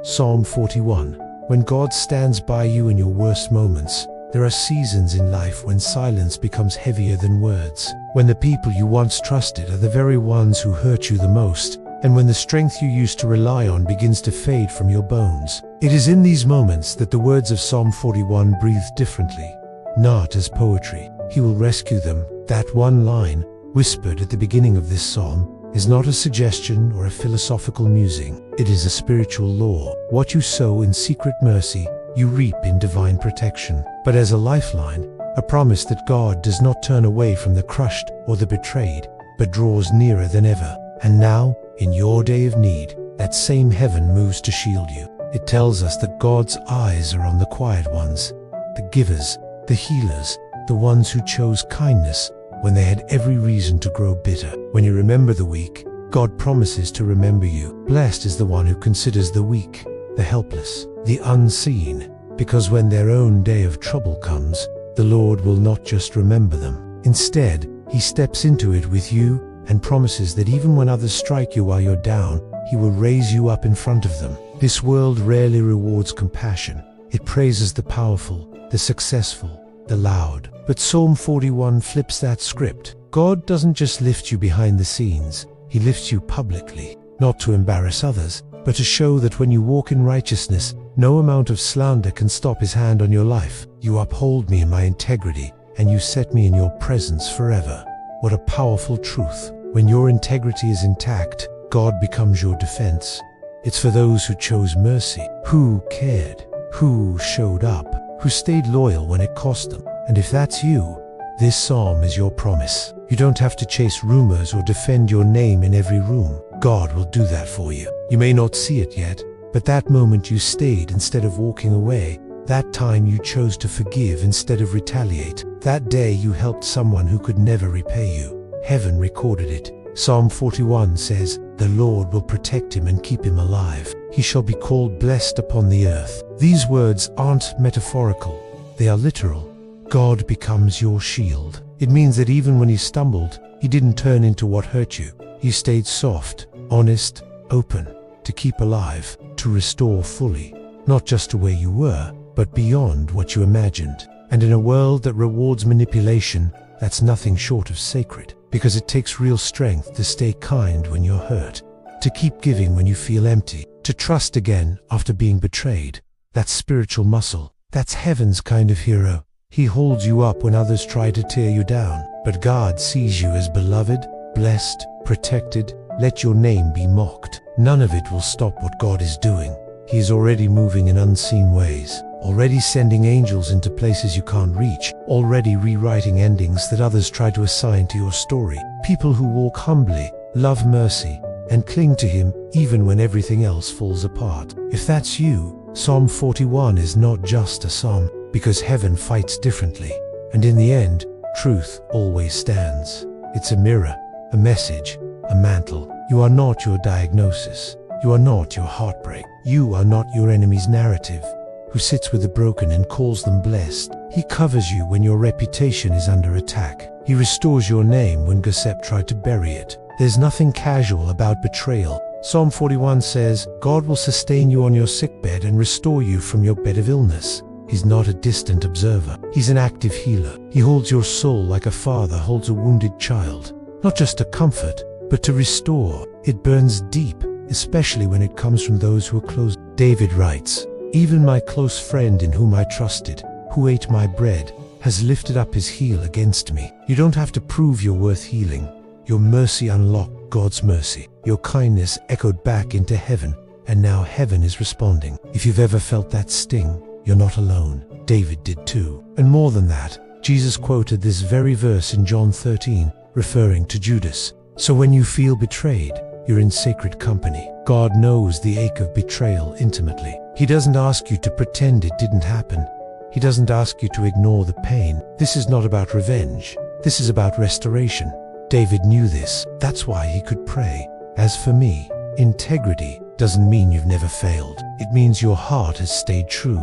Psalm 41. When God stands by you in your worst moments, there are seasons in life when silence becomes heavier than words, when the people you once trusted are the very ones who hurt you the most, and when the strength you used to rely on begins to fade from your bones. It is in these moments that the words of Psalm 41 breathe differently, not as poetry. He will rescue them. That one line, whispered at the beginning of this psalm, is not a suggestion or a philosophical musing. It is a spiritual law. What you sow in secret mercy, you reap in divine protection. But as a lifeline, a promise that God does not turn away from the crushed or the betrayed, but draws nearer than ever. And now, in your day of need, that same heaven moves to shield you. It tells us that God's eyes are on the quiet ones, the givers, the healers, the ones who chose kindness when they had every reason to grow bitter. When you remember the weak, God promises to remember you. Blessed is the one who considers the weak, the helpless, the unseen, because when their own day of trouble comes, the Lord will not just remember them. Instead, He steps into it with you and promises that even when others strike you while you're down, He will raise you up in front of them. This world rarely rewards compassion. It praises the powerful, the successful, the loud. But Psalm 41 flips that script. God doesn't just lift you behind the scenes, He lifts you publicly, not to embarrass others, but to show that when you walk in righteousness, no amount of slander can stop His hand on your life. You uphold me in my integrity, and you set me in your presence forever. What a powerful truth. When your integrity is intact, God becomes your defense. It's for those who chose mercy, who cared, who showed up, who stayed loyal when it cost them. And if that's you, this psalm is your promise. You don't have to chase rumors or defend your name in every room. God will do that for you. You may not see it yet, but that moment you stayed instead of walking away, that time you chose to forgive instead of retaliate, that day you helped someone who could never repay you, heaven recorded it. Psalm 41 says, "The Lord will protect him and keep him alive. He shall be called blessed upon the earth." These words aren't metaphorical, they are literal. God becomes your shield. It means that even when he stumbled, he didn't turn into what hurt you. He stayed soft, honest, open, to keep alive, to restore fully, not just to where you were, but beyond what you imagined. And in a world that rewards manipulation, that's nothing short of sacred, because it takes real strength to stay kind when you're hurt, to keep giving when you feel empty, to trust again after being betrayed. That's spiritual muscle. That's heaven's kind of hero. He holds you up when others try to tear you down. But God sees you as beloved, blessed, protected. Let your name be mocked. None of it will stop what God is doing. He is already moving in unseen ways, already sending angels into places you can't reach, already rewriting endings that others try to assign to your story. People who walk humbly, love mercy, and cling to him even when everything else falls apart. If that's you, Psalm 41 is not just a psalm, because heaven fights differently. And in the end, truth always stands. It's a mirror, a message, a mantle. You are not your diagnosis. You are not your heartbreak. You are not your enemy's narrative, who sits with the broken and calls them blessed. He covers you when your reputation is under attack. He restores your name when Gossip tried to bury it. There's nothing casual about betrayal. Psalm 41 says, God will sustain you on your sickbed and restore you from your bed of illness. He's not a distant observer. He's an active healer. He holds your soul like a father holds a wounded child. Not just to comfort, but to restore. It burns deep, especially when it comes from those who are close. David writes, "Even my close friend in whom I trusted, who ate my bread, has lifted up his heel against me." You don't have to prove you're worth healing. Your mercy unlocked God's mercy. Your kindness echoed back into heaven, and now heaven is responding. If you've ever felt that sting, you're not alone. David did too. And more than that, Jesus quoted this very verse in John 13, referring to Judas. So when you feel betrayed, you're in sacred company. God knows the ache of betrayal intimately. He doesn't ask you to pretend it didn't happen. He doesn't ask you to ignore the pain. This is not about revenge. This is about restoration. David knew this. That's why he could pray. As for me, integrity doesn't mean you've never failed. It means your heart has stayed true.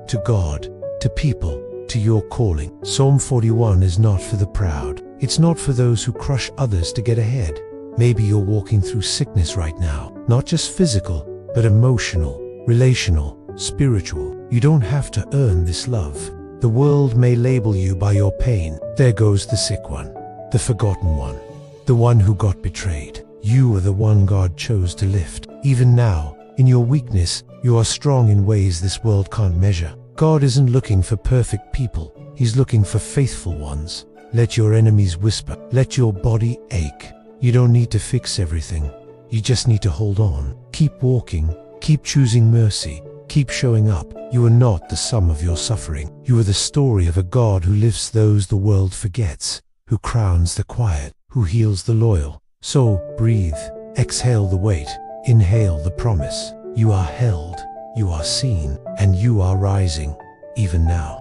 To God, to people, to your calling. Psalm 41 is not for the proud. It's not for those who crush others to get ahead. Maybe you're walking through sickness right now. Not just physical, but emotional, relational, spiritual. You don't have to earn this love. The world may label you by your pain. There goes the sick one, the forgotten one, the one who got betrayed. You are the one God chose to lift. Even now, in your weakness, you are strong in ways this world can't measure. God isn't looking for perfect people. He's looking for faithful ones. Let your enemies whisper. Let your body ache. You don't need to fix everything. You just need to hold on. Keep walking. Keep choosing mercy. Keep showing up. You are not the sum of your suffering. You are the story of a God who lifts those the world forgets, who crowns the quiet, who heals the loyal. So, breathe. Exhale the weight. Inhale the promise. You are held. You are seen. And you are rising. Even now.